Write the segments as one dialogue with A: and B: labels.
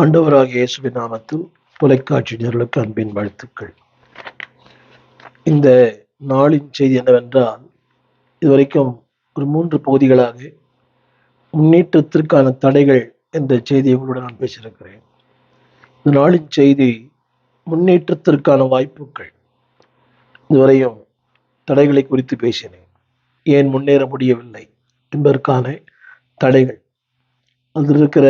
A: ஆண்டவராகிய இயேசுவின் நாமத்தில் தொலைக்காட்சி நேயர்களுக்கு அன்பின் வாழ்த்துக்கள். இந்த நாளின் செய்தி என்னவென்றால், இதுவரைக்கும் ஒரு 3 பகுதிகளாக முன்னேற்றத்திற்கான தடைகள் என்ற செய்தியை உங்களுடன் நான் பேசியிருக்கிறேன். இந்த நாளின் செய்தி முன்னேற்றத்திற்கான வாய்ப்புகள். இதுவரையும் தடைகளை குறித்து பேசினேன். ஏன் முன்னேற முடியவில்லை என்பதற்கான தடைகள், அதில் இருக்கிற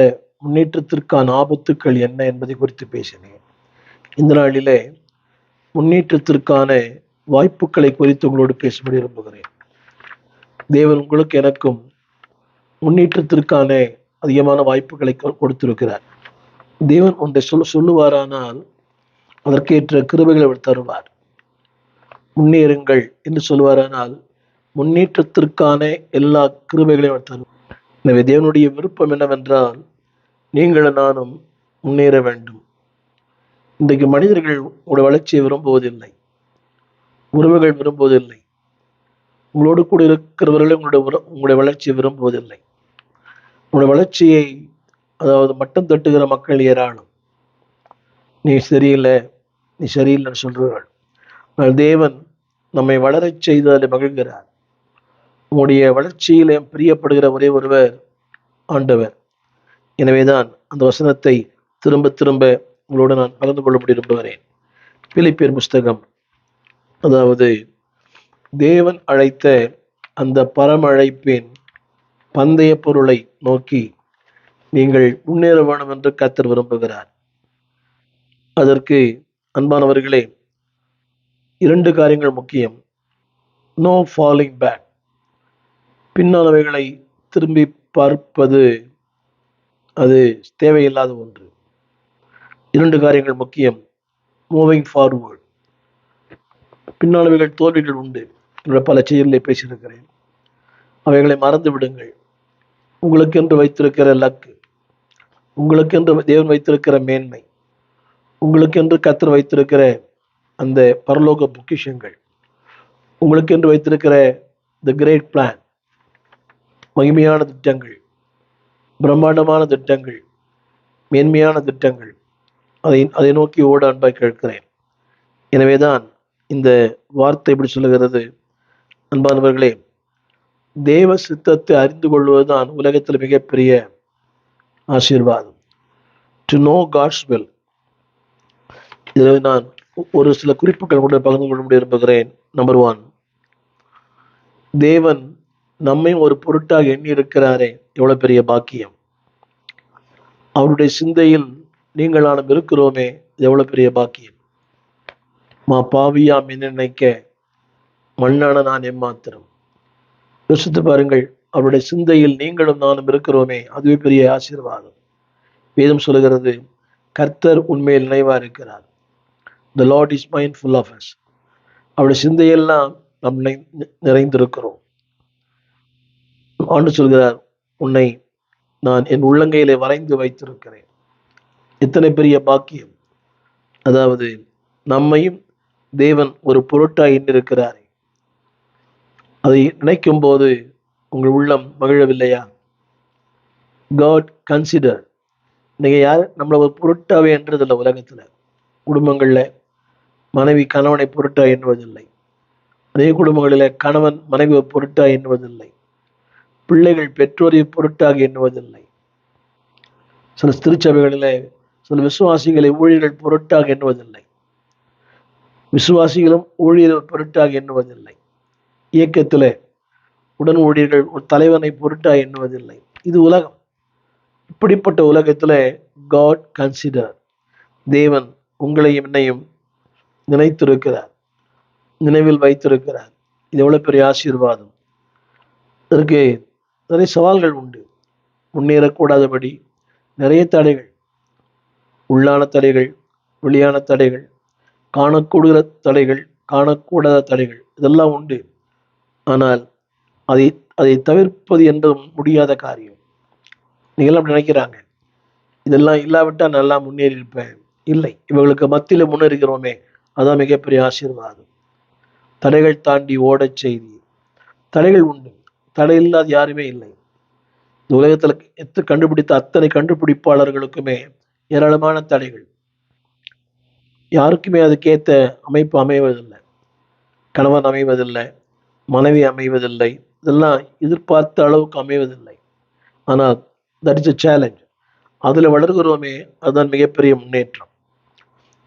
A: முன்னேற்றத்திற்கான ஆபத்துக்கள் என்ன என்பதை குறித்து பேசினேன். இந்த நாளிலே முன்னேற்றத்திற்கான வாய்ப்புகளை குறித்து உங்களோடு பேச விரும்புகிறேன். தேவன் உங்களுக்கு எனக்கும் முன்னேற்றத்திற்கான அதிகமான வாய்ப்புகளை கொடுத்திருக்கிறார். தேவன் ஒன்றை சொல்லுவாரானால் அதற்கேற்ற கிருபைகளை அவர் தருவார். முன்னேறுங்கள் என்று சொல்லுவாரானால் முன்னேற்றத்திற்கான எல்லா கிருபைகளையும் அவர் தருவார். எனவே தேவனுடைய விருப்பம் என்னவென்றால், நீங்களும் நானும் முன்னேற வேண்டும். இன்றைக்கு மனிதர்கள் உங்களுடைய வளர்ச்சியை விரும்புவதில்லை, உறவுகள் விரும்புவதில்லை, உங்களோடு கூட இருக்கிறவர்களே உங்களுடைய வளர்ச்சியை விரும்புவதில்லை. உங்களுடைய வளர்ச்சியை மட்டம் தட்டுகிற மக்கள் ஏராளம். நீ சரியில்லை, நீ சரியில்லைன்னு சொல்றார்கள். ஆனால் தேவன் நம்மை வளரச் செய்தாலே மகிழ்கிறார். உங்களுடைய வளர்ச்சியிலே பிரியப்படுகிற ஒரே ஒருவர் ஆண்டவர். எனவேதான் அந்த வசனத்தை திரும்ப திரும்ப உங்களோடு நான் பகிர்ந்து கொள்ள விரும்புகிறேன். பிலிப்பியர் புஸ்தகம், தேவன் அழைத்த அந்த பரம அழைப்பின் பந்தய பொருளை நோக்கி நீங்கள் முன்னேற வேண்டும் என்று கர்த்தர் விரும்புகிறார். அதற்கு அன்பானவர்களே, 2 காரியங்கள் முக்கியம். நோ ஃபாலிங் பேக், பின்னானவைகளை திரும்பி பார்ப்பது அது தேவையில்லாத ஒன்று. 2 காரியங்கள் முக்கியம். மூவிங் ஃபார்வர்ட், பின்னானவைகள் தோல்விகள் உண்டு. பல செயலிலே பேசியிருக்கிறேன். அவைகளை மறந்து விடுங்கள். உங்களுக்கென்று வைத்திருக்கிற லக்கு, உங்களுக்கென்று தேவன் வைத்திருக்கிற மேன்மை, உங்களுக்கென்று கர்த்தர் வைத்திருக்கிற அந்த பரலோக பொக்கிஷங்கள், உங்களுக்கென்று வைத்திருக்கிற தி கிரேட் பிளான், மகிமையான திட்டங்கள், பிரம்மாண்டமான திட்டங்கள், மேன்மையான திட்டங்கள், அதை நோக்கி ஓட அன்பாய் கேட்கிறேன். எனவேதான் இந்த வார்த்தை இப்படி சொல்லுகிறது. அன்பானவர்களே, தேவ சித்தத்தை அறிந்து கொள்வதுதான் உலகத்தில் மிகப்பெரிய ஆசீர்வாதம். To know God's will. இதில் நான் ஒரு சில குறிப்புகள் கூட பகிர்ந்து கொள்ள விரும்புகிறேன். நம்பர் 1, தேவன் நம்மை ஒரு பொருட்டாக எண்ணி இருக்கிறாரே, எவ்வளவு பெரிய பாக்கியம். அவருடைய சிந்தையில் நீங்கள் நானும் இருக்கிறோமே, எவ்வளவு பெரிய பாக்கியம். பாவியாம் என்ன நினைக்க மண்ணான நான் எம்மாத்திரம். யோசித்து பாருங்கள், அவருடைய சிந்தையில் நீங்களும் நானும் இருக்கிறோமே, அதுவே பெரிய ஆசீர்வாதம். வேதம் சொல்லுகிறது, கர்த்தர் உண்மையில் நினைவா இருக்கிறார். The Lord is mindful of us. அவருடைய சிந்தையெல்லாம் நாம் நிறைந்திருக்கிறோம். ஆண்டு சொல்கிறார், உன்னை நான் என் உள்ளங்கையிலே வரைந்து வைத்திருக்கிறேன். எத்தனை பெரிய பாக்கியம். நம்மையும் தேவன் ஒரு பொருட்டாய் எண்ணிருக்கிறார். அதை நினைக்கும் போது உங்கள் உள்ளம் மகிழவில்லையா? God consider. நீங்க யார் நம்மளை ஒரு பொருட்டாவே என்றதில்லை. உலகத்துல குடும்பங்கள்ல மனைவி கணவனை பொருட்டாய் எண்ணுவதில்லை. அதே குடும்பங்களில கணவன் மனைவி பொருட்டாய் எண்ணுவதில்லை. பிள்ளைகள் பெற்றோரை பொருட்டாக எண்ணுவதில்லை. சில திருச்சபைகளிலே சில விசுவாசிகளை ஊழியர்கள் பொருட்டாக எண்ணுவதில்லை. விசுவாசிகளும் ஊழியர்கள் பொருட்டாக எண்ணுவதில்லை. இயக்கத்திலே உடன் ஊழியர்கள் ஒரு தலைவனை பொருட்டாக எண்ணுவதில்லை. இது உலகம். இப்படிப்பட்ட உலகத்திலே காட் கன்சிடர், தேவன் உங்களையும் என்னையும் நினைத்திருக்கிறார், நினைவில் வைத்திருக்கிறார். இது எவ்வளவு பெரிய ஆசீர்வாதம். இதற்கு நிறைய சவால்கள் உண்டு. முன்னேறக்கூடாதபடி நிறைய தடைகள், உள்ளான தடைகள், வெளியான தடைகள், காணக்கூடுகிற தடைகள், காணக்கூடாத தடைகள், இதெல்லாம் உண்டு. ஆனால் அதை தவிர்ப்பது என்பதும் முடியாத காரியம். நீங்களாம் அப்படி நினைக்கிறாங்க, இதெல்லாம் இல்லாவிட்டால் நல்லா முன்னேறி இருப்பேன். இல்லை, இவர்களுக்கு மத்தியில் முன்னேறுகிறோமே, அதான் மிகப்பெரிய ஆசீர்வாதம். தடைகள் தாண்டி ஓடச் செய்தி. தடைகள் உண்டு, தடை இல்லாத யாருமே இல்லை. இந்த உலகத்தில் கண்டுபிடித்த அத்தனை கண்டுபிடிப்பாளர்களுக்குமே ஏராளமான தடைகள். யாருக்குமே அதுக்கேற்ற அமைப்பு அமைவதில்லை. கணவன் அமைவதில்லை, மனைவி அமைவதில்லை, இதெல்லாம் எதிர்பார்த்த அளவுக்கு அமைவதில்லை. ஆனால் தட் இஸ் a சேலஞ்ச். அதில் வளர்கிறோமே, அதுதான் மிகப்பெரிய முன்னேற்றம்.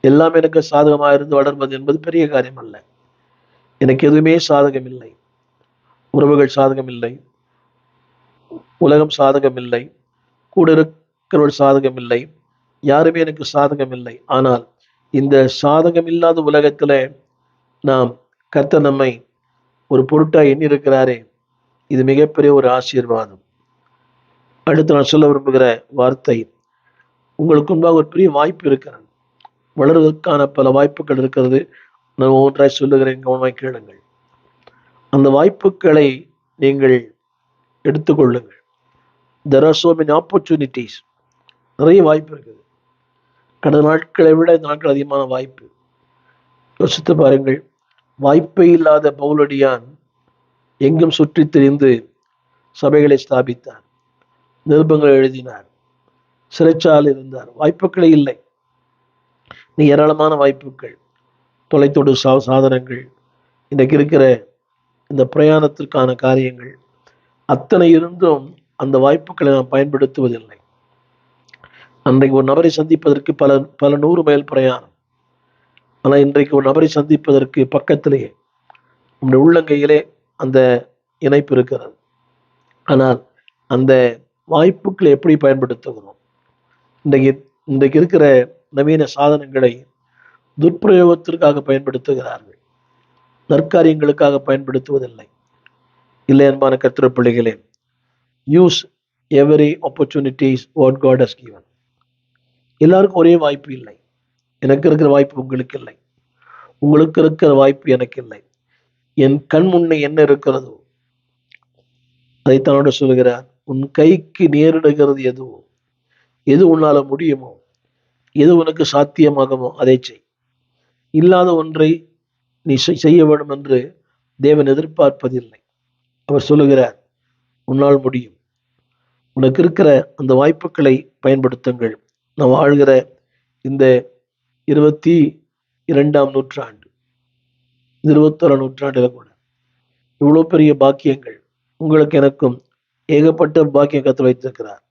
A: எல்லாம் எனக்கு சாதகமாக இருந்து வளர்வது என்பது பெரிய காரியம் அல்ல. எனக்கு எதுவுமே சாதகம் இல்லை. உறவுகள் சாதகம் இல்லை, உலகம் சாதகம் இல்லை, கூட இருக்கிறவர்கள் சாதகம் இல்லை, யாருமே எனக்கு சாதகம் இல்லை. ஆனால் இந்த சாதகம் இல்லாத உலகத்துல நாம் கர்த்தர் நம்மை ஒரு பொருட்டாய் எண்ணி இருக்கிறாரே, இது மிகப்பெரிய ஒரு ஆசீர்வாதம். அடுத்து நான் சொல்ல விரும்புகிற வார்த்தை, உங்களுக்கு முன்பாக ஒரு பெரிய வாய்ப்பு இருக்கிறது. வளர்வதற்கான பல வாய்ப்புகள் இருக்கிறது. நான் ஒவ்வொன்றாய் சொல்லுகிறேன், கவனமாய் கேளுங்கள். அந்த வாய்ப்புகளை நீங்கள் எடுத்துக்கொள்ளுங்கள். There are so many opportunities. நிறைய வாய்ப்பு இருக்குது. கடந்த நாட்களை விட இந்த நாட்கள் அதிகமான வாய்ப்பு. யோசித்து பாருங்கள். வாய்ப்பே இல்லாத பவுலடியான் எங்கும் சுற்றித் திரிந்து சபைகளை ஸ்தாபித்தார், நிருபங்களை எழுதினார், சிறைச்சாலையில் இருந்தார். வாய்ப்புகளே இல்லை. நீ ஏராளமான வாய்ப்புகள், தொலைத்தொடர் சாதனங்கள், இன்றைக்கு இருக்கிற இந்த பிரயாணத்திற்கான காரியங்கள் அத்தனை இருந்தும் அந்த வாய்ப்புகளை நாம் பயன்படுத்துவதில்லை. அன்றைக்கு ஒரு நபரை சந்திப்பதற்கு பல பல 100 மைல் பிரயாணம். ஆனால் இன்றைக்கு ஒரு நபரை சந்திப்பதற்கு பக்கத்திலேயே நம்முடைய உள்ளங்கையிலே அந்த இணைப்பு இருக்கிறது. ஆனால் அந்த வாய்ப்புகளை எப்படி பயன்படுத்துகிறோம்? இன்றைக்கு இன்றைக்கு இருக்கிற நவீன சாதனங்களை துர்ப்பிரயோகத்திற்காக பயன்படுத்துகிறார்கள், நற்காரியங்களுக்காக பயன்படுத்துவதில்லை. இல்லை அன்பான கர்த்தருடைய பிள்ளைகளே, use every opportunities what God has given. எல்லாருக்கும் ஒரே வாய்ப்பு இல்லை. எனக்கு இருக்கிற வாய்ப்பு உங்களுக்கு இல்லை, உங்களுக்கு இருக்கிற வாய்ப்பு எனக்கு இல்லை. என் கண் முன்னே என்ன இருக்கிறதோ அதை தன்னோட சொல்கிறார். உன் கைக்கு நேரிடுகிறது எதுவோ, எது உன்னால முடியுமோ, எது உனக்கு சாத்தியமாகுமோ அதை செய். இல்லாத ஒன்றை நீ செய்ய வேண்டும் என்று தேவன் எதிர்பார்ப்பதில்லை. அவர் சொல்லுகிறார், உன்னால் முடியும். உனக்கு இருக்கிற அந்த வாய்ப்புகளை பயன்படுத்துங்கள். நாம் வாழ்கிற இந்த 22ஆம் நூற்றாண்டு, 21ஆம் நூற்றாண்டில் கூட இவ்வளோ பெரிய பாக்கியங்கள் உங்களுக்கு எனக்கும் ஏகப்பட்ட பாக்கியம் கற்று வைத்திருக்கிறார்.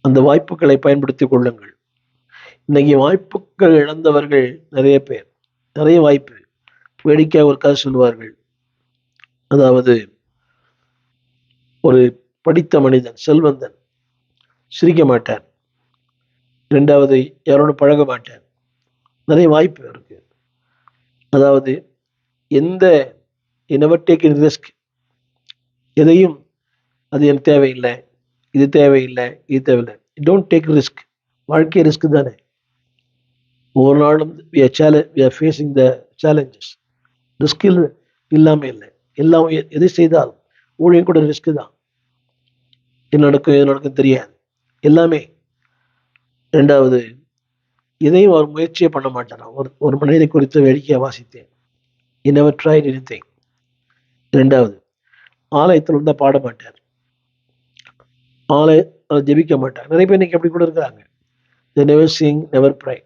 A: அந்த வாய்ப்புகளை பயன்படுத்திக் கொள்ளுங்கள். இன்னைக்கு வாய்ப்புகள் இழந்தவர்கள் நிறைய பேர். நிறைய வாய்ப்பு. வேடிக்கையாக ஒரு கதை சொல்லுவார்கள். அதாவது ஒரு படித்த மனிதன், செல்வந்தன், சிரிக்க மாட்டார். இரண்டாவது, யாரோட பழக மாட்டார். நிறைய வாய்ப்பு இருக்கு. அதாவது எந்த never take any risk. எதையும் அது எனக்கு தேவையில்லை, இது தேவையில்லை, இது தேவையில்லை. Don't take risk. வாழ்க்கை ரிஸ்க் தானே. ஒவ்வொரு நாளும் we are facing the challenges. Risk இல்லாமல் இல்லை. எல்லாம் எதை செய்தாலும் ஊழியம் கூட ரிஸ்க் தான். என்ன நடக்கும், எது நடக்கும் தெரியாது, எல்லாமே. ரெண்டாவது, எதையும் அவர் முயற்சியே பண்ண மாட்டார். ஒரு மனிதனை குறித்து வேடிக்கையை வாசித்தேன். he never tried anything. ரெண்டாவது, ஆலயத்தில் இருந்தால் பாட மாட்டார், ஜெபிக்க மாட்டார். நிறைய பேர் இன்னைக்கு அப்படி கூட இருக்கிறாங்க. they never sing, never pray.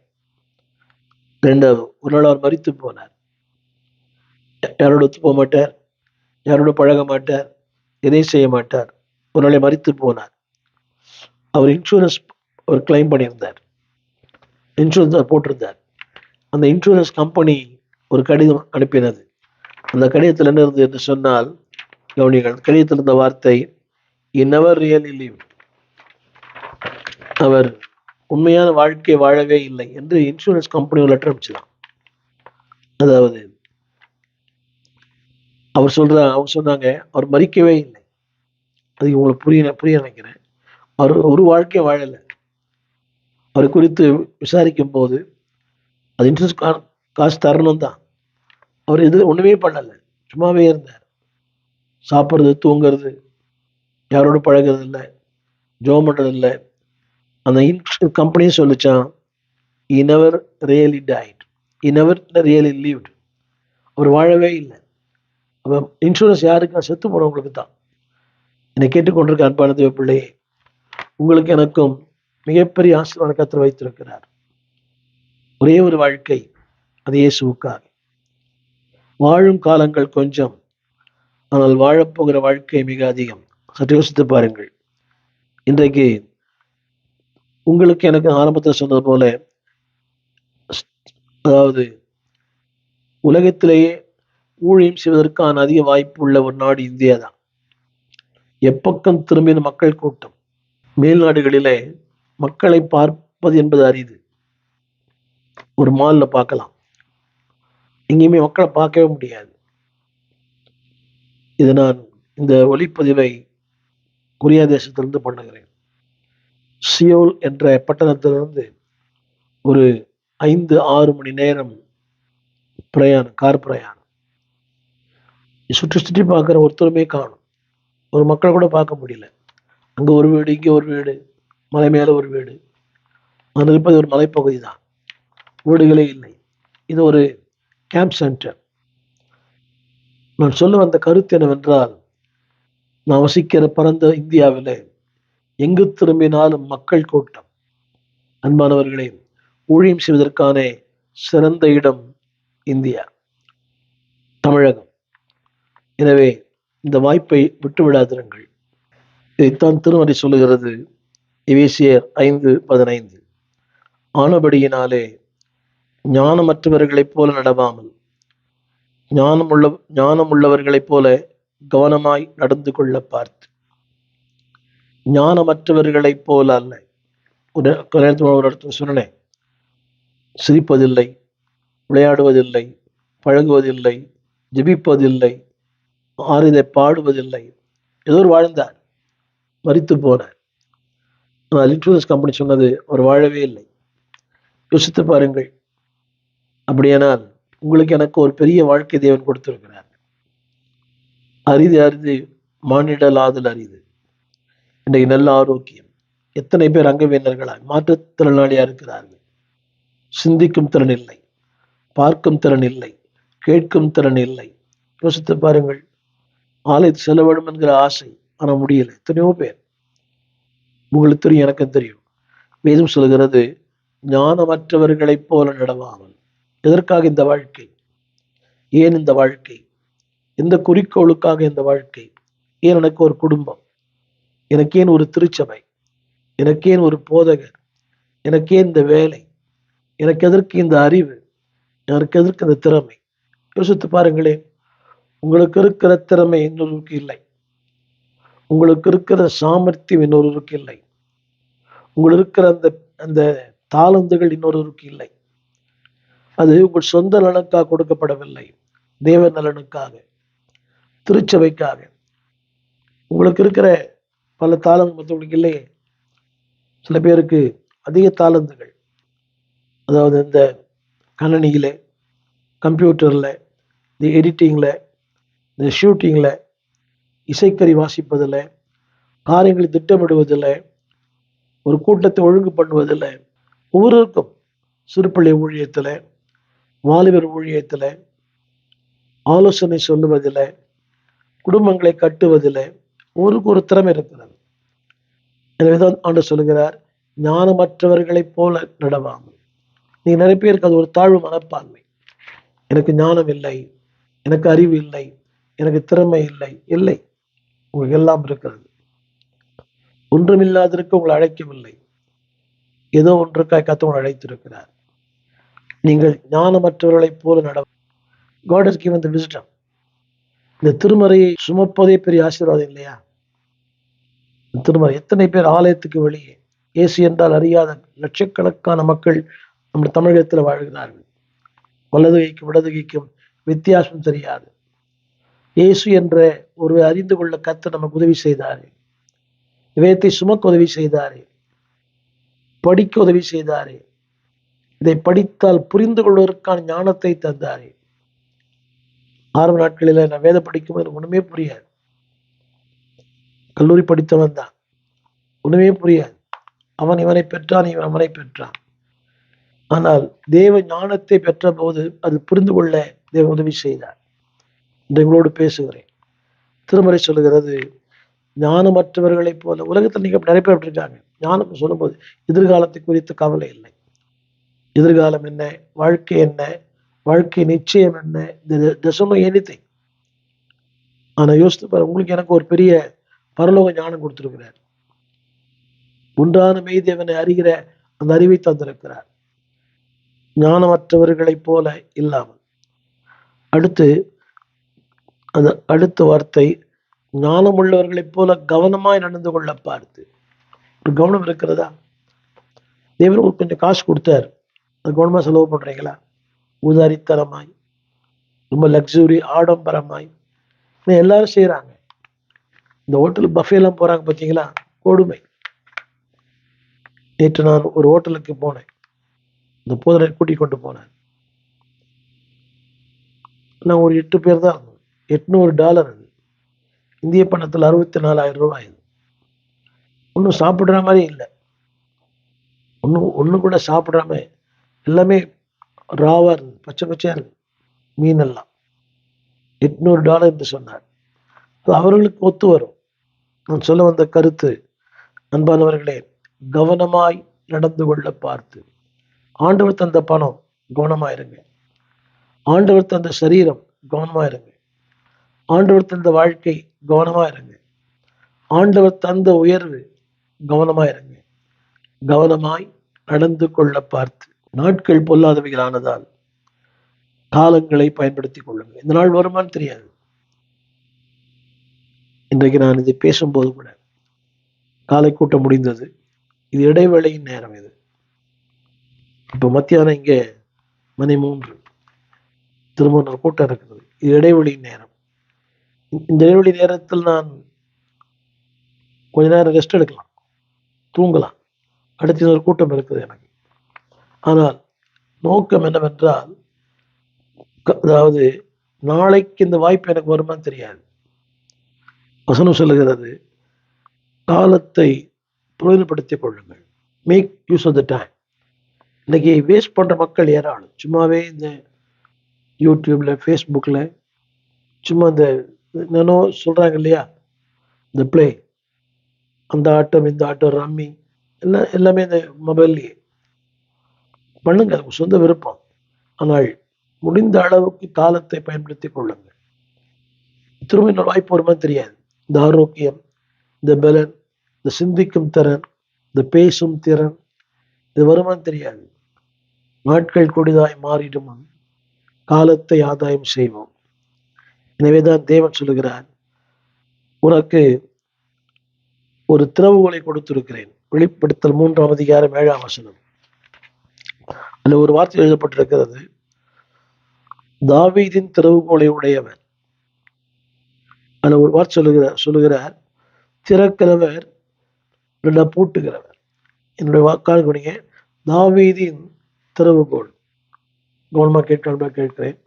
A: ரெண்டாவது, ஒரு நாள் அவர் மரித்து போனார். யாரோட ஒத்து போக மாட்டார், யாரோட பழக மாட்டார், எதையும் செய்ய மாட்டார். ஒரு நாளை மரித்து போனார். அவர் இன்சூரன்ஸ் அவர் கிளைம் பண்ணியிருந்தார், இன்சூரன்ஸ் போட்டிருந்தார். அந்த இன்சூரன்ஸ் கம்பெனி ஒரு கடிதம் அனுப்பினது. அந்த கடிதத்தில் என்ன இருந்தது என்று சொன்னால், கவனிகள், கடிதத்தில் இருந்த வார்த்தை, he never really lived. அவர் உண்மையான வாழ்க்கை வாழவே இல்லை என்று இன்சூரன்ஸ் கம்பெனி ஒரு லெட்டர் அனுப்பிச்சிடான். அதாவது அவங்க சொன்னாங்க, அவர் மறிக்கவே இல்லை. அது உங்களுக்கு புரிய நினைக்கிறேன். அவர் ஒரு வாழ்க்கையை வாழலை. அவரை குறித்து விசாரிக்கும் போது அது இன்சூரன்ஸ் காசு தரணும் தான். அவர் எது ஒன்றுமே பண்ணலை, சும்மாவே இருந்தார். சாப்பிட்றது, தூங்கிறது, யாரோட பழகிறது இல்லை, ஜோம் பண்ணுறது இல்லை. அந்த இன்சூரன்ஸ் கம்பெனியும் சொல்லிச்சான், he never really died, he never really lived. அவர் வாழவே இல்லை. அப்போ இன்சூரன்ஸ் யாருக்கு? செத்து போனவங்களுக்கு தான். என்னை கேட்டுக்கொண்டிருக்க அன்பான தேவ பிள்ளையே, உங்களுக்கு எனக்கும் மிகப்பெரிய ஆசீர்வாத கர்த்தர் வைத்திருக்கிறார். ஒரே ஒரு வாழ்க்கை, அது இயேசுவுக்காக. வாழும் காலங்கள் கொஞ்சம், ஆனால் வாழப்போகிற வாழ்க்கை மிக அதிகம். சற்று யோசித்து பாருங்கள். இன்றைக்கு உங்களுக்கு எனக்கு ஆரம்பத்தில் சொன்னது போல, அதாவது உலகத்திலேயே ஊழியம் செய்வதற்கான அதிக வாய்ப்பு உள்ள ஒரு நாடு இந்தியா தான். எப்பக்கம் திரும்பின மக்கள் கூட்டம். மேல்நாடுகளிலே மக்களை பார்ப்பது என்பது அரிது. ஒரு மால்ல பார்க்கலாம், எங்கேயுமே மக்களை பார்க்கவே முடியாது. இது நான் இந்த ஒளிப்பதிவை கொரியா தேசத்திலிருந்து பண்ணுகிறேன். சியோல் என்ற பட்டணத்திலிருந்து ஒரு 5-6 மணி நேரம் பிரயாணம், கார் பிரயாணம். சுற்றி சுற்றி பார்க்குற ஒருத்தருமே காணும். ஒரு மக்களை கூட பார்க்க முடியல. அங்க ஒரு வீடு, இங்க ஒரு வீடு, மலை மேல ஒரு வீடு. நான் இருப்பது ஒரு மலைப்பகுதி தான், வீடுகளே இல்லை. இது ஒரு கேம்ப் சென்டர். நான் சொல்ல வந்த கருத்து என்னவென்றால், நான் வசிக்கிற பரந்த இந்தியாவிலே எங்கு திரும்பினாலும் மக்கள் கூட்டம். அன்பானவர்களே, ஊழியம் செய்வதற்கான சிறந்த இடம் இந்தியா, தமிழகம். எனவே இந்த வாய்ப்பை விட்டுவிடாதிருங்கள். இதைத்தான் திருமறை சொல்லுகிறது, எபேசியர் 5:15. ஆனபடியினாலே ஞானமற்றவர்களைப் போல நடவாமல் ஞானமுள்ளவர்களைப் போல கவனமாய் நடந்து கொள்ள பார்த்து. ஞானமற்றவர்களைப் போல அல்ல. ஒரு இடத்துல சொன்னேன், சிரிப்பதில்லை, விளையாடுவதில்லை, பழகுவதில்லை, ஜெபிப்பதில்லை, ஆறுதை பாடுவதில்லை. ஏதோ ஒரு வாழ்ந்தார், மரித்து போனார். ஆனால் இன்சூரன்ஸ் கம்பெனி சொன்னது அவர் வாழவே இல்லை. யோசித்து பாருங்கள். அப்படியானால் உங்களுக்கு எனக்கு ஒரு பெரிய வாழ்க்கை தேவன் கொடுத்திருக்கிறார். அரிது அரிது மானிடலாதல் அரிது. இன்றைக்கு நல்ல ஆரோக்கியம். எத்தனை பேர் அங்கவீனர்களாய் மாற்றுத்திறனாளியா இருக்கிறார்கள். சிந்திக்கும் திறன் இல்லை, பார்க்கும் திறன் இல்லை, கேட்கும் திறன் இல்லை. யோசித்து பாருங்கள். ஆலயத்தில் செல்ல வேண்டும் என்கிற ஆசை, ஆனா முடியல. எத்தனையோ பேர், உங்களுக்கு தெரியும், எனக்கும் தெரியும். வேதம் சொல்கிறது, ஞானமற்றவர்களைப் போல நடவாமல். எதற்காக இந்த வாழ்க்கை? ஏன் இந்த வாழ்க்கை? எந்த குறிக்கோளுக்காக இந்த வாழ்க்கை? ஏன் எனக்கு ஒரு குடும்பம்? எனக்கு ஏன் ஒரு திருச்சபை? எனக்கு ஏன் ஒரு போதகர்? எனக்கு ஏன் இந்த வேலை? எனக்கு எதற்கு இந்த அறிவு? எனக்கு எதற்கு இந்த திறமை? யோசித்து பாருங்களேன். உங்களுக்கு இருக்கிற திறமை இன்னொருவருக்கு இல்லை. உங்களுக்கு இருக்கிற சாமர்த்தியம் இன்னொருவருக்கு இல்லை. உங்களுக்கு இருக்கிற அந்த அந்த தாளந்துகள் இன்னொருவருக்கு இல்லை. அது உங்கள் சொந்த நலனுக்காக கொடுக்கப்படவில்லை, தேவ நலனுக்காக, திருச்சபைக்காக. உங்களுக்கு இருக்கிற பல தாளந்து மற்றவங்களுக்கு இல்லையே. சில பேருக்கு அதிக தாளந்துகள், அதாவது இந்த கணனியில, கம்ப்யூட்டர்ல, இந்த எடிட்டிங்ல, இந்த ஷூட்டிங்ல, இசைக்கறி வாசிப்பதில், காரியங்களை திட்டமிடுவதில், ஒரு கூட்டத்தை ஒழுங்கு பண்ணுவதில், ஒவ்வொருவருக்கும் சிறுபிள்ளை ஊழியத்தில், வாலிபர் ஊழியத்தில், ஆலோசனை சொல்லுவதில், குடும்பங்களை கட்டுவதில் ஒவ்வொருக்கு ஒரு திறமை இருக்கிறது. எனவேதான் ஆண்டு சொல்லுகிறார், ஞானமற்றவர்களைப் போல நடவாமல். நீ நிறைய பேருக்கு அது ஒரு தாழ்வு மனப்பான்மை. எனக்கு ஞானம் இல்லை, எனக்கு அறிவு இல்லை, எனக்கு திறமை இல்லை. இல்லை, உங்களுக்கு எல்லாம் இருக்கிறது. ஒன்றுமில்லாதிருக்க உங்களை அழைக்கவில்லை. ஏதோ ஒன்றுக்காய் கர்த்தர் உங்களை அழைத்திருக்கிறார். நீங்கள் ஞானமற்றவர்களைப் போல நட. God has given the wisdom. இந்த திருமறையை சுமப்பதே பெரிய ஆசீர்வாதம் இல்லையா? திருமறை. எத்தனை பேர் ஆலயத்துக்கு வெளியே இயேசு என்றால் அறியாத லட்சக்கணக்கான மக்கள் நம்ம தமிழகத்தில் வாழ்கிறார்கள். வலதுகைக்கும் இடதுகைக்கும் வித்தியாசம் தெரியாது. இயேசு என்ற ஒரு அறிந்து கொள்ள கர்த்தர் நமக்கு உதவி செய்தாரு. வேதத்தை சுமக்க உதவி செய்தாரு, படிக்க உதவி செய்தாரு. இதை படித்தால் புரிந்து கொள்வதற்கான ஞானத்தை தந்தாரு. ஆரம்ப நாட்களில் நான் வேதம் படிக்கும்போது ஒண்ணுமே புரியாது. கல்லூரி படித்தவன் தான், ஒண்ணுமே புரியாது. அவன் இவனை பெற்றான், இவன் அவனை பெற்றான். ஆனால் தேவ ஞானத்தை பெற்ற போது அது புரிந்து கொள்ள தேவ உதவி செய்தார். இன்று உங்களோடு பேசுகிறேன். திருமறை சொல்லுகிறது, ஞானமற்றவர்களைப் போல. உலகத்தில் நீங்க நிறைய பேர் இருக்காங்க. ஞானம் சொல்லும்போது எதிர்காலத்தை குறித்து கவலை இல்லை. எதிர்காலம் என்ன, வாழ்க்கை என்ன, வாழ்க்கை நிச்சயம் என்ன, எனிதிங். ஆனா யோசித்து பாரு, உங்களுக்கு எனக்கு ஒரு பெரிய பரலோக ஞானம் கொடுத்திருக்கிறார். உண்டான மெய்தேவனை அறிகிற அந்த அறிவை தந்திருக்கிறார், ஞானமற்றவர்களைப் போல இல்லாமல். அடுத்து அந்த அடுத்த வார்த்தை, ஞானம் உள்ளவர்களைப் போல கவனமாய் நடந்து கொள்ள பார்த்து. ஒரு கவனம் இருக்கிறதா? தேவன் உங்களுக்கு கொஞ்சம் காசு கொடுத்தார், அது கவனமா செலவு பண்றீங்களா? உதாரித்தனமாய், ரொம்ப லக்ஸுரி, ஆடம்பரமாய் எல்லாரும் செய்யறாங்க. இந்த ஹோட்டல் பஃபே எல்லாம் போறாங்க பார்த்தீங்களா, கொடுமை. நேற்று நான் ஒரு ஹோட்டலுக்கு போனேன், இந்த போதனை கூட்டிக் கொண்டு போனேன். நான் ஒரு 8 பேர் தான் இருந்தோம். $800 அது இந்திய பணத்தில் 64,000 ரூபாய். ஒன்றும் சாப்பிடுற மாதிரி இல்லை, ஒன்றும் கூட சாப்பிடாம எல்லாமே ராவா இருந்தது, பச்சை பச்சையா இருக்கு மீனெல்லாம். $800 என்று சொன்னார். அது அவர்களுக்கு ஒத்து வரும். நான் சொல்ல வந்த கருத்து, அன்பானவர்களே, கவனமாய் நடந்து கொள்ள பார்த்து. ஆண்டவர் தந்த பணம் கவனமாயிருங்க, ஆண்டவர் தந்த சரீரம் கவனமாயிருங்க, ஆண்டவர் தந்த வாழ்க்கை கவனமாயிருங்க, ஆண்டவர் தந்த உயர்வு கவனமாயிருங்க. கவனமாய் நடந்து கொள்ள பார்த்து. நாட்கள் பொல்லாதவைகளானதால் காலங்களை பயன்படுத்திக் கொள்ளுங்கள். இந்த நாள் வருமானு தெரியாது. இன்றைக்கு நான் இதை பேசும்போது கூட காலை கூட்டம் முடிந்தது, இது இடைவேளையின் நேரம். இது இப்ப மத்தியானம் இங்கே மணி 3, திரும்ப ஒரு கூட்டம் இருக்குது, இது இடைவெளியின் நேரம். இந்த இடைவெளி நேரத்தில் நான் கொஞ்ச நேரம் ரெஸ்ட் எடுக்கலாம், தூங்கலாம். அடுத்த ஒரு கூட்டம் இருக்குது எனக்கு. ஆனால் நோக்கம் என்னவென்றால், அதாவது நாளைக்கு இந்த வாய்ப்பு எனக்கு வருமானு தெரியாது. வசனம் சொல்லுகிறது, காலத்தை பிரயோஜனப்படுத்திக் கொள்ளுங்கள், make use of the time. இன்னைக்கு வேஸ்ட் பண்ற மக்கள் ஏராளம். சும்மாவே இந்த யூடியூப்ல, ஃபேஸ்புக்ல சும்மா இந்த என்னன்னோ சொல்றாங்க இல்லையா, இந்த பிளே, அந்த ஆட்டம், இந்த ஆட்டம், ரம்மி, எல்லாமே இந்த மொபைல்லையே பண்ணுங்க, அது சொந்த விருப்பம். ஆனால் முடிந்த அளவுக்கு காலத்தை பயன்படுத்திக் கொள்ளுங்கள். திரும்ப இன்னொரு வாய்ப்பு வருமா தெரியாது. இந்த ஆரோக்கியம், இந்த பலன், இந்த சிந்திக்கும் திறன், இந்த பேசும் திறன், இது வருமானு தெரியாது. நாட்கள் கொடிதாய் மாறிடும், காலத்தை ஆதாயம் செய்வோம். எனவேதான் தேவன் சொல்லுகிறார், உனக்கு ஒரு திறவுகோலை கொடுத்திருக்கிறேன். வெளிப்படுத்தல் 3ஆம் அதிகாரம் 7ஆம் வசனம். அதுல ஒரு வார்த்தை எழுதப்பட்டிருக்கிறது, தாவீதின் திறவுகோலை உடையவர். அதுல ஒரு வார்த்தை சொல்லுகிறார், திறக்கிறவர், பூட்டுகிறவர். என்னுடைய வாக்காளர் குடிங்க, தாவீதின் திறவுகோல். கவனமா கேட்கிறேன்.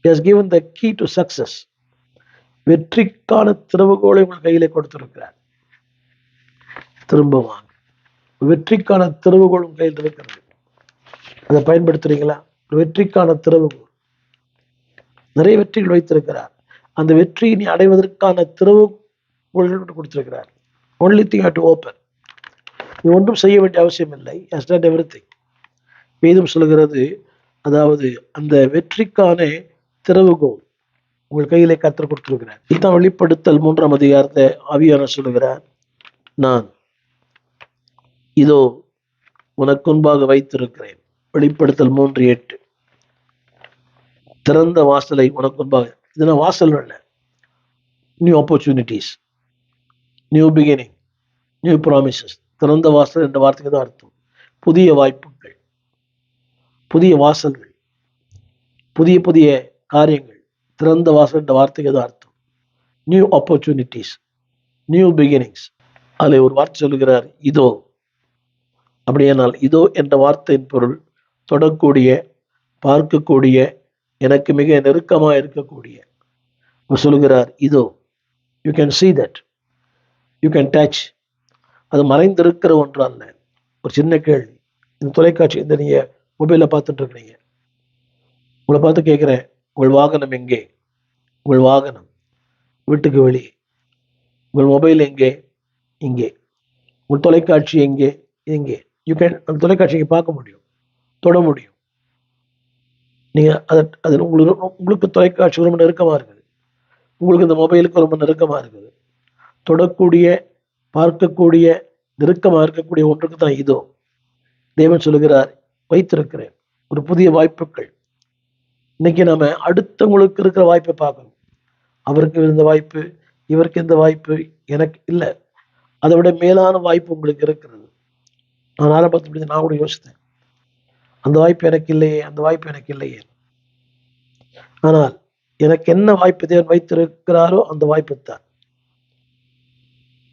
A: He has given the key to success. வெற்றிக்கான திறவுகோலை உங்கள் கையில கொடுத்திருக்கிறார். திரும்ப வாங்க, வெற்றிக்கான திறவுகோல் உங்கள் கையில் இருக்கிறது, அதை பயன்படுத்துறீங்களா? வெற்றிக்கான திறவுகோல், நிறைய வெற்றிகள் வைத்திருக்கிறார். அந்த வெற்றியை நீ அடைவதற்கான திறவுகோல்கள் கொடுத்திருக்கிறார். only thing you have to open. நீ ஒன்றும் செய்ய வேண்டிய அவசியம் இல்லை. has done everything. வேதம் சொல்லுகிறது, அதாவது அந்த வெற்றிக்கான திறவுகோல் உங்கள் கையிலே கர்த்தர் கொடுத்திருக்கிறார். இதுதான் வெளிப்படுத்தல் 3ஆம் அதிகாரத்தை ஆவியானவர் சொல்லுகிறார், நான் இதோ உனக்கு முன்பாக வைத்திருக்கிறேன். வெளிப்படுத்தல் 3:8. திறந்த வாசலை உனக்கு முன்பாக. இதெல்லாம் வாசல் இல்லை, new opportunities, new beginning, new promises. திறந்த வாசல் என்ற வார்த்தைக்கு தான் அர்த்தம் புதிய வாய்ப்புகள், புதிய வாசல்கள், புதிய புதிய காரியங்கள். திறந்த வாசல் என்ற வார்த்தைக்கு தான் அர்த்தம் நியூ ஆப்பர்ச்சுனிட்டிஸ், நியூ பிகினிங்ஸ். அதில் ஒரு வார்த்தை சொல்லுகிறார், இதோ. அப்படியானால் இதோ என்ற வார்த்தையின் பொருள் தொடக்கூடிய, பார்க்கக்கூடிய, எனக்கு மிக நெருக்கமாக இருக்கக்கூடிய. சொல்லுகிறார், இதோ. You can see that, you can touch. அது மறைந்திருக்கிற ஒன்று அல்ல. ஒரு சின்ன கேள்வி, இந்த தொலைக்காட்சி, இந்த நீங்க மொபைல பார்த்துட்டு இருக்கிறீங்க, உங்களை பார்த்து கேட்கிறேன், உங்கள் வாகனம் எங்கே? உங்கள் வாகனம் வீட்டுக்கு வெளியே. உங்கள் மொபைல் எங்கே? இங்கே. உங்கள் தொலைக்காட்சி எங்கே? இங்கே. அந்த தொலைக்காட்சியை பார்க்க முடியும், தொட முடியும். நீங்க அதில் உங்களுக்கு தொலைக்காட்சி ரொம்ப நெருக்கமா இருக்குது, உங்களுக்கு இந்த மொபைலுக்கு ரொம்ப நெருக்கமா இருக்குது. தொடக்கூடிய, பார்க்கக்கூடிய, நெருக்கமாக இருக்கக்கூடிய ஒன்றுக்கு தான் இதோ தேவன் சொல்லுகிறார், வைத்திருக்கிறேன் ஒரு புதிய வாய்ப்புகள். இன்னைக்கு நாம அடுத்தவங்களுக்கு இருக்கிற வாய்ப்பை பார்க்கணும். அவருக்கு இந்த வாய்ப்பு, இவருக்கு இந்த வாய்ப்பு, எனக்கு இல்லை. அதை விட மேலான வாய்ப்பு உங்களுக்கு இருக்கிறது. நான் ஆரம்பத்தில் நான் கூட யோசித்தேன், அந்த வாய்ப்பு எனக்கு இல்லையே, அந்த வாய்ப்பு எனக்கு இல்லையே. ஆனால் எனக்கு என்ன வாய்ப்பு தேவன் வைத்திருக்கிறாரோ அந்த வாய்ப்பு தான்.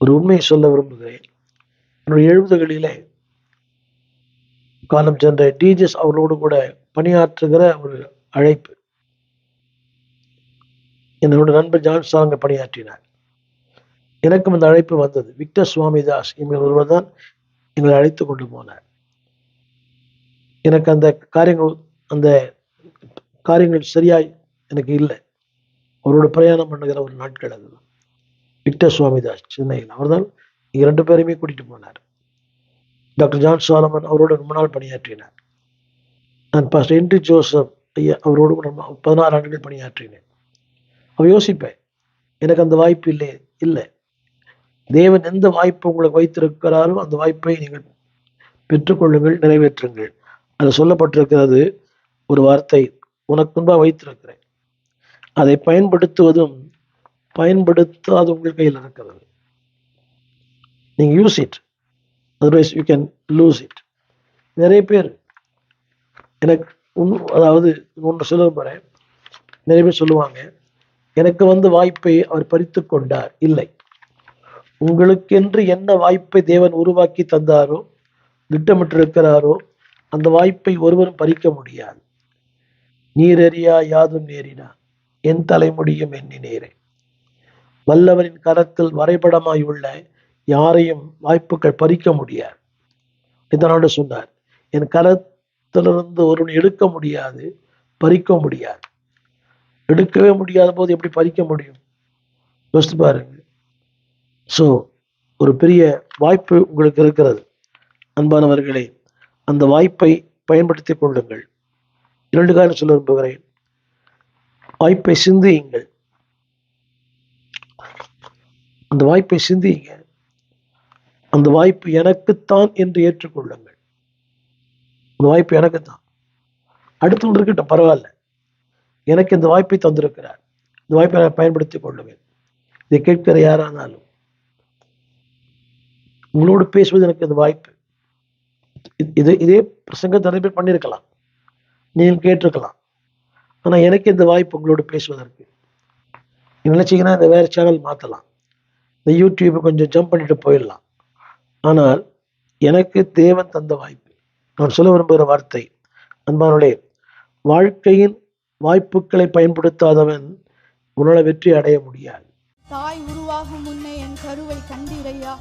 A: ஒரு உண்மையை சொல்ல விரும்புகிறேன். என்னுடைய 70களிலே காலம் சென்ற டிஜிஎஸ் அவர்களோடு கூட பணியாற்றுகிற ஒரு அழைப்பு. என்னோட நண்பர் ஜான் சாங்க பணியாற்றினார். எனக்கும் அந்த அழைப்பு வந்தது. விக்டர் சுவாமிதாஸ் என்கிற ஒருவர் தான் எங்களை அழைத்து கொண்டு போனார். எனக்கு அந்த காரியங்கள் சரியாய் எனக்கு இல்லை. அவரோட பிரயாணம் பண்ணுகிற ஒரு நாட்கள் அது. விக்டர் சுவாமிதாஸ் சென்னையில், அவர் தான் 2 பேருமே கூட்டிட்டு போனார். டாக்டர் ஜான் சாலமன் அவரோடு ரொம்ப நாள் பணியாற்றினார். நான் பாஸ்டர் ஹென்றி ஜோசப் ஐயா அவரோடு 16 ஆண்டுகள் பணியாற்றினேன். அவ யோசிப்பேன், எனக்கு அந்த வாய்ப்பு இல்லை. தேவன் எந்த வாய்ப்பு உங்களுக்கு வைத்திருக்கிறாரோ அந்த வாய்ப்பை நீங்கள் பெற்றுக்கொள்ளுங்கள், நிறைவேற்றுங்கள். அது சொல்லப்பட்டிருக்கிறது ஒரு வார்த்தை, உனக்கு முன்பாக வைத்திருக்கிறேன். அதை பயன்படுத்துவதும் பயன்படுத்தாத உங்கள் கையில் இருக்கிறது. நீங்க use it, otherwise you can loose it. நிறைய பேர் எனக்கு அதாவது ஒன்று சொல்ல போறேன், நிறைய பேர் சொல்லுவாங்க, எனக்கு வந்து வாய்ப்பை அவர் பறித்து கொண்டார். இல்லை, உங்களுக்கென்று என்ன வாய்ப்பை தேவன் உருவாக்கி தந்தாரோ, திட்டமிட்டிருக்கிறாரோ, அந்த வாய்ப்பை ஒருவரும் பறிக்க முடியாது. நீரறியா யாதும் நேரினா, என் தலைமுடியும் எண்ணி நேரே. வல்லவரின் கரத்தில் வரைபடமாய் உள்ள யாரையும் வாய்ப்புகள் பறிக்க முடியாது. இதனோடு சொன்னார், என் கரத்திலிருந்து ஒருவன் எடுக்க முடியாது, பறிக்க முடியாது. எடுக்கவே முடியாத போது எப்படி பறிக்க முடியும்? யோசித்து பாருங்க. ஸோ ஒரு பெரிய வாய்ப்பு உங்களுக்கு இருக்கிறது அன்பானவர்களே. அந்த வாய்ப்பை பயன்படுத்திக் கொள்ளுங்கள். 2 காரணம் சொல்ல விரும்புகிறேன். வாய்ப்பை சிந்தியுங்கள். அந்த வாய்ப்பை சிந்தியுங்க. அந்த வாய்ப்பு எனக்குத்தான் என்று ஏற்றுக்கொள்ளுங்கள். அந்த வாய்ப்பு எனக்குத்தான். அடுத்தவங்க இருக்கட்டும், பரவாயில்ல, எனக்கு இந்த வாய்ப்பை தந்திருக்கிறார், இந்த வாய்ப்பை நான் பயன்படுத்திக் கொள்ளுவேன். இதை கேட்கிற யாரானாலும் உங்களோடு பேசுவது எனக்கு இந்த வாய்ப்பு. இதே பிரசங்கத்தை நிறைய பேர் பண்ணியிருக்கலாம், நீங்கள் கேட்டிருக்கலாம். ஆனா எனக்கு இந்த வாய்ப்பு உங்களோடு பேசுவதற்கு. நினைச்சீங்கன்னா இந்த வேற சேனல் மாற்றலாம், இந்த யூடியூப் கொஞ்சம் ஜம்ப் பண்ணிட்டு போயிடலாம். ஆனால் எனக்கு தேவன் தந்த வாய்ப்பு. நான் சொல்ல விரும்புகிற வார்த்தை, அன்பானோட, வாழ்க்கையின் வாய்ப்புகளை பயன்படுத்தாதவன் உன்னால வெற்றி அடைய முடியாது.
B: தாய் உருவாகும் முன்னே என் கருவை கண்டீரையா,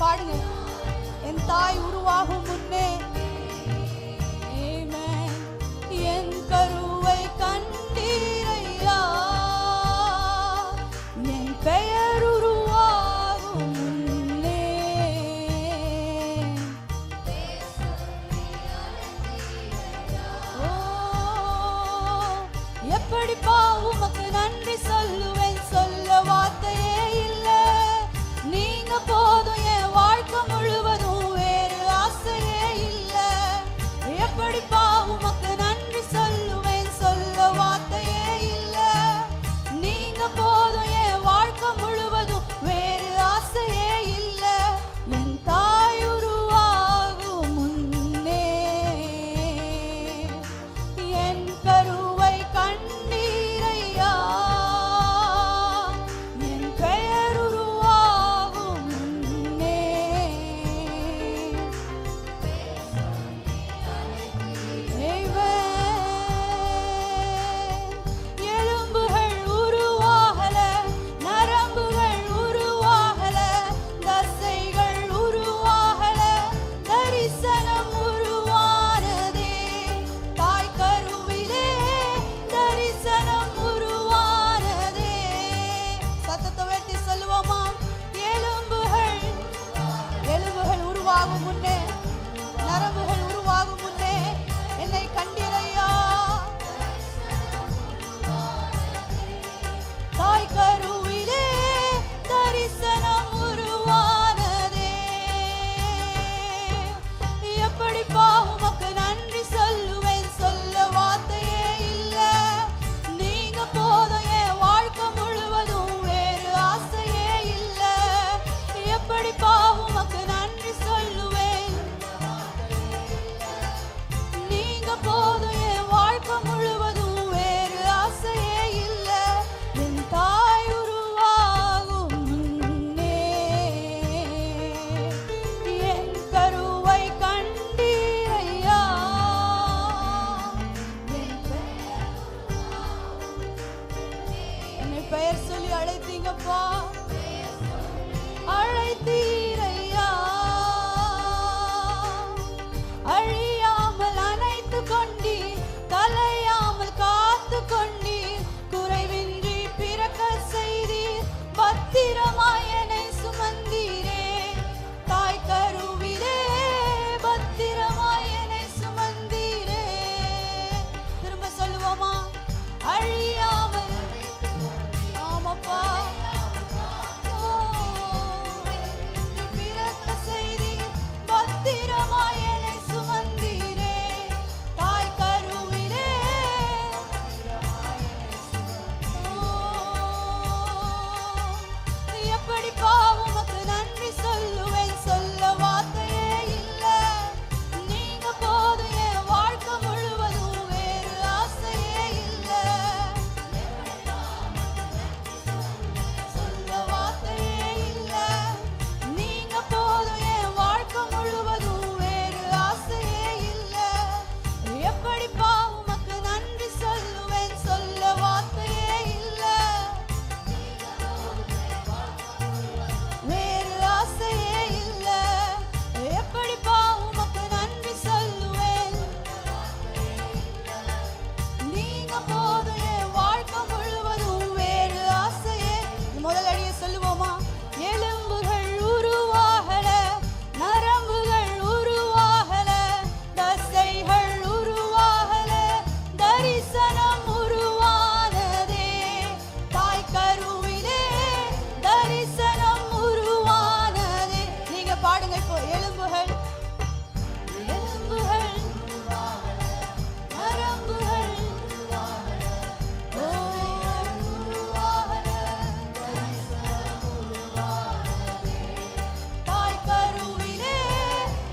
B: பாடுங்க. என் தாய் உருவாகும் முன்னே என் கருவை கண்டீரையா, என் பெயர் உருவாகும் முன்னே. எப்படிப்பா உமக்கு நன்றி சொல்லுவேன், சொல்ல வார்த்தையே இல்லை. நீங்க போதும், என் வாழ்க்கை முழுவதும் வேறு ஆசையே இல்லை. எப்படிப்பா உமக்கு நன்றி சொல்லுவேன், சொல்ல வார்த்தையே இல்லை. நீங்க போதும், என் வாழ்க்கை முழுவதும் வேறு ஆசையே இல்லை. என் தாய் உருவாகும் முன்னே என் கருவை கண்டீரையா, போதும் என் வாழ்க்கை முழுவதும் வேறு ஆசையே. முதல் அடியை சொல்லுவோமா? எலும்புகள் உருவாகல, நரம்புகள் உருவாகல, தசைகள் உருவாகல, தரிசனம் உருவானதே. தாய் கருவிலே தரிசனம் உருவானதே. நீங்க பாடுங்க இப்போ. எலும்புகள் எலும்புகள் நரம்புகள் உருவாகல, தரிசனம் உருவானதே. தாய் கருவிலே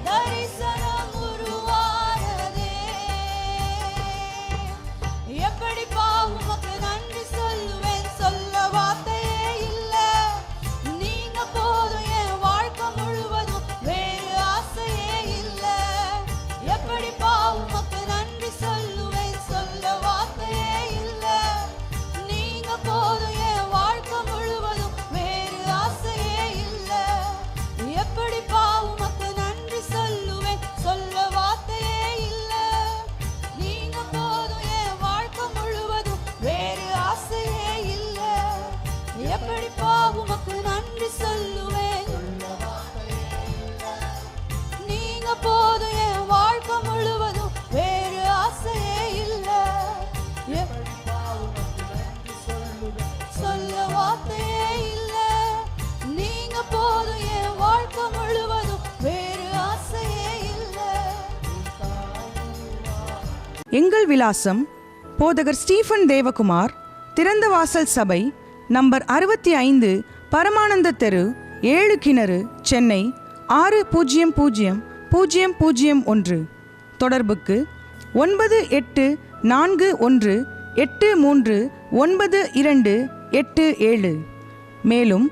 B: தரிசனம் உருவானதே. எப்படிப்பா உமக்கு நன்றி சொல்லுவேன், சொல்ல வார்த்தையே இல்ல. நீங்க போதும் என் வாழ்க்கை முழுவதும் வேறு ஆசையே இல்ல. எப்படிப்பா உமக்கு நன்றி சொல்லுவேன், சொல்ல வார்த்தையே இல்ல. நீங்க போதும் என் வாழ்க்கை முழுவதும் வேறு ஆசையே இல்ல. எப்படிப்பா உமக்கு நன்றி சொல்லுவேன், சொல்ல வார்த்தையே இல்ல. நீங்க போதும் என் வாழ்க்கை முழுவதும் வேறு ஆசையே இல்ல. எப்படிப்பா உமக்கு நன்றி சொல்லுவேன், நீங்க போதும் என் வாழ்க்கை முழுவதும் வேறு ஆசையே இல்ல. எப்படிப்பா உமக்கு நன்றி சொல்லுவேன், சொல்ல வார்த்தையே இல்ல. நீங்க போதும் என் வாழ்க்கை முழுவதும் வேறு ஆசையே இல்ல.
C: எங்கள் விலாசம் போதகர் ஸ்டீஃபன் தேவகுமார், திறந்த வாசல் சபை, நம்பர் 65, பரமானந்த தெரு, 7 கிணறு, சென்னை 600001. தொடர்புக்கு 9841839287. மேலும்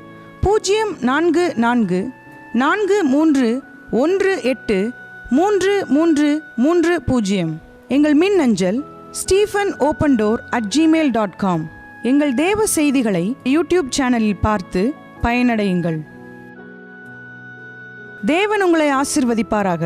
C: 0444183330. எங்கள் மின்னஞ்சல் stephenopendor@gmail.com. எங்கள் தேவ செய்திகளை யூடியூப் சேனலில் பார்த்து பயனடையுங்கள். தேவன் உங்களை ஆசீர்வதிப்பாராக.